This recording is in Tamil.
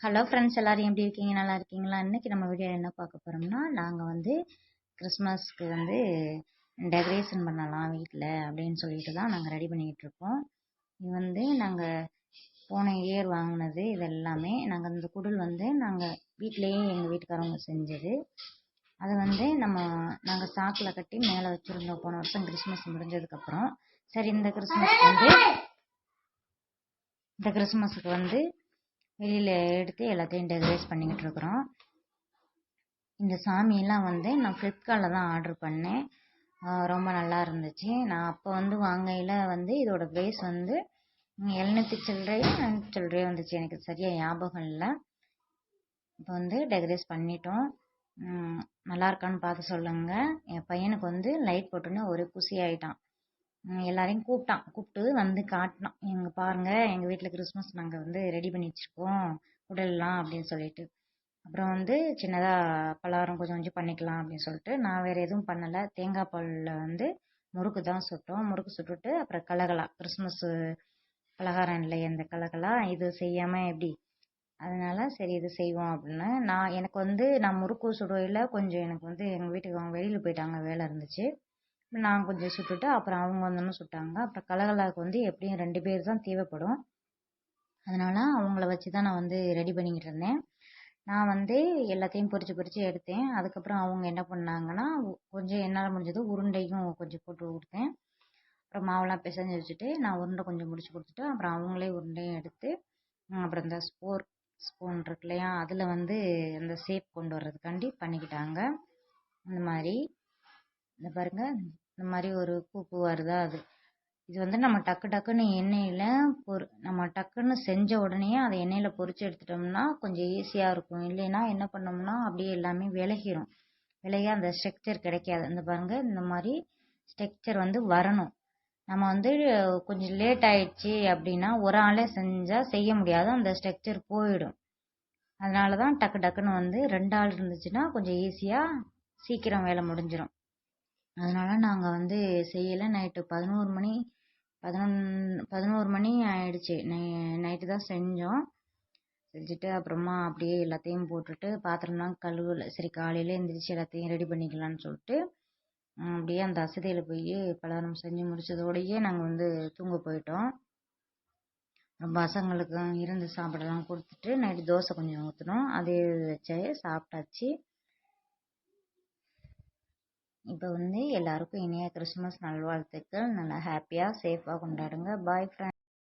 ஹலோ ஃப்ரெண்ட்ஸ், எல்லாரும் எப்படி இருக்கீங்க? நல்லா இருக்கீங்களா? இன்னைக்கு நம்ம வீடியோ என்ன பார்க்க போறோம்னா, நாங்கள் வந்து கிறிஸ்மஸ்க்கு வந்து டெக்கரேஷன் பண்ணலாம் வீட்டில் அப்படின்னு சொல்லிட்டு தான் நாங்கள் ரெடி பண்ணிக்கிட்டு இருக்கோம். இது வந்து நாங்கள் போன இயர் வாங்கினது. இது எல்லாமே நாங்கள் இந்த குடில் வந்து நாங்கள் வீட்டிலேயே எங்கள் வீட்டுக்காரவங்க செஞ்சது. அதை வந்து நாங்கள் சாக்கில் கட்டி மேலே வச்சுருந்தோம் போன வருஷம் கிறிஸ்மஸ் முடிஞ்சதுக்கப்புறம். சரி, இந்த கிறிஸ்மஸுக்கு வந்து வெளியில் எடுத்து எல்லாத்தையும் டெக்கரேட் பண்ணிக்கிட்டு இருக்கிறோம். இந்த சாமியெல்லாம் வந்து நான் ஃப்ளிப்கார்ட்டில் தான் ஆர்டர் பண்ணேன். ரொம்ப நல்லா இருந்துச்சு. நான் அப்போ வந்து வாங்கையில் வந்து இதோட ப்ரைஸ் வந்து 700 சில்லறையோ 900 சில்லறையோ வந்துச்சு. எனக்கு சரியாக ஞாபகம் இல்லை. இப்போ வந்து டெக்கரேட் பண்ணிட்டோம். நல்லா இருக்கான்னு பார்த்து சொல்லுங்கள். என் பையனுக்கு வந்து லைட் போட்டோன்னே ஒரே குசி ஆகிட்டான். எல்லாரையும் கூப்பிட்டு வந்து காட்டினான். பாருங்கள், எங்கள் வீட்டில் கிறிஸ்மஸ் நாங்கள் வந்து ரெடி பண்ணி வச்சுருக்கோம் உடல்லாம் அப்படின்னு சொல்லிட்டு. அப்புறம் வந்து சின்னதாக பலகாரம் கொஞ்சம் கொஞ்சம் பண்ணிக்கலாம் அப்படின்னு சொல்லிட்டு நான் வேறு எதுவும் பண்ணலை. தேங்காய் பாலில் வந்து முறுக்கு தான் சுட்டோம். முறுக்கு சுட்டுட்டு அப்புறம் கலகலா கிறிஸ்மஸ் பலகாரம் இல்லை அந்த கலகலா இது செய்யாமல் எப்படி, அதனால சரி இது செய்வோம் அப்படின்னு எனக்கு வந்து நான் முறுக்கு சுடுவையில் கொஞ்சம் எனக்கு வந்து எங்கள் வீட்டுக்கு அவங்க வெளியில் போயிட்டாங்க, வேலை இருந்துச்சு. நான் கொஞ்சம் சுட்டுட்டு அப்புறம் அவங்க வந்தோன்னு சுட்டாங்க. அப்புறம் கலகலாவுக்கு வந்து எப்படியும் 2 பேர் தான் தேவைப்படும். அதனால அவங்கள வச்சு தான் நான் வந்து ரெடி பண்ணிக்கிட்டு இருந்தேன். நான் வந்து எல்லாத்தையும் பொரிச்சு எடுத்தேன். அதுக்கப்புறம் அவங்க என்ன பண்ணாங்கன்னா, கொஞ்சம் என்னால் முடிஞ்சது உருண்டையும் கொஞ்சம் போட்டு கொடுத்தேன். அப்புறம் மாவெல்லாம் பிசைஞ்சு வச்சுட்டு நான் உருண்டை கொஞ்சம் முடிச்சு கொடுத்துட்டு அப்புறம் அவங்களே உருண்டையும் எடுத்து அப்புறம் இந்த ஸ்பூன் இருக்கு இல்லையா, அதில் வந்து அந்த ஷேப் கொண்டு வர்றதுக்காண்டி பண்ணிக்கிட்டாங்க. இந்த மாதிரி இந்த பாருங்க, இந்த மாதிரி ஒரு பூ வருதா, அது இது வந்து நம்ம டக்குன்னு எண்ணெயில் நம்ம டக்குன்னு செஞ்ச உடனே அதை எண்ணெயில் பொரிச்சு எடுத்துட்டோம்னா கொஞ்சம் ஈஸியாக இருக்கும். இல்லைன்னா என்ன பண்ணோம்னா அப்படியே எல்லாமே விலகி அந்த ஸ்ட்ரக்சர் கிடைக்காது. இந்த பாருங்க, இந்த மாதிரி ஸ்ட்ரக்சர் வந்து வரணும். நம்ம வந்து கொஞ்சம் லேட் ஆயிடுச்சு அப்படின்னா ஒரு ஆளே செஞ்சால் செய்ய முடியாது, அந்த ஸ்ட்ரக்சர் போயிடும். அதனால தான் டக்குன்னு வந்து 2 ஆள் இருந்துச்சுன்னா கொஞ்சம் ஈஸியாக சீக்கிரம் வேலை முடிஞ்சிடும். அதனால நாங்கள் வந்து செய்யலை. நைட்டு 11 மணி ஆயிடுச்சு. நைட்டு தான் செஞ்சுட்டு அப்புறமா அப்படியே எல்லாத்தையும் போட்டுட்டு பாத்திரம்லாம் கழுவலை. சரி, காலையில் எழுந்திரிச்சு எல்லாத்தையும் ரெடி பண்ணிக்கலான்னு சொல்லிட்டு அப்படியே அந்த அசதியில் போய் பலகாரம் செஞ்சு முடிச்சதோடையே நாங்கள் வந்து தூங்க போயிட்டோம். பசங்களுக்கு இருந்து சாப்பிடலாம் கொடுத்துட்டு நைட்டு தோசை கொஞ்சம் ஊற்றினோம், அதே வச்சு சாப்பிட்டாச்சு. இப்போ வந்து எல்லாருக்கும் இனிய கிறிஸ்மஸ் நல்வாழ்த்துக்கள். நல்லா ஹாப்பியாக சேஃபாக கொண்டாடுங்க. Bye friends.